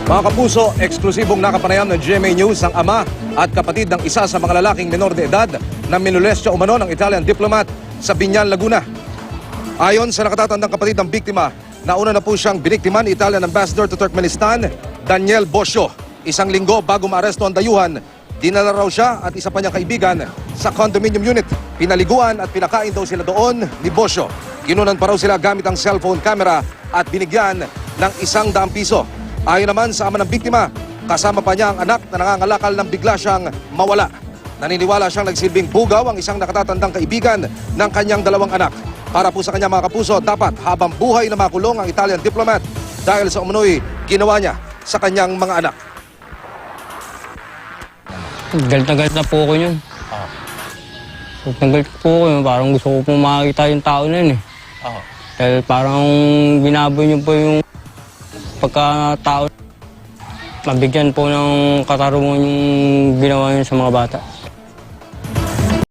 Mga kapuso, eksklusibong nakapanayam ng GMA News ang ama at kapatid ng isa sa mga lalaking menor de edad na minolestya umano ng Italian diplomat sa Binyan, Laguna. Ayon sa nakatatandang kapatid ng biktima, nauna na po siyang biniktima ni Italian Ambassador to Turkmenistan, Daniel Bosio. Isang linggo bago maaresto ang dayuhan, dinala raw siya at isa pa niyang kaibigan sa condominium unit. Pinaliguan at pinakain daw sila doon ni Bosio. Kinunan pa raw sila gamit ang cellphone camera at binigyan ng 100 piso. Ayon naman sa ama ng biktima, kasama pa niya ang anak na nangangalakal ng bigla siyang mawala. Naniniwala siyang nagsilbing bugaw ang isang nakatatandang kaibigan ng kanyang 2 anak. Para po sa kanya mga kapuso, dapat habang buhay na makulong ang Italian diplomat dahil sa umunoy ginawa niya sa kanyang mga anak. Galit na po ako yun. Galit po ako yun. Parang gusto ko pong makakita yung tao na yun eh. Dahil parang binaboy niyo po yung pagkatao. Mabigyan po ng katarungan yung ginawa niyo sa mga bata.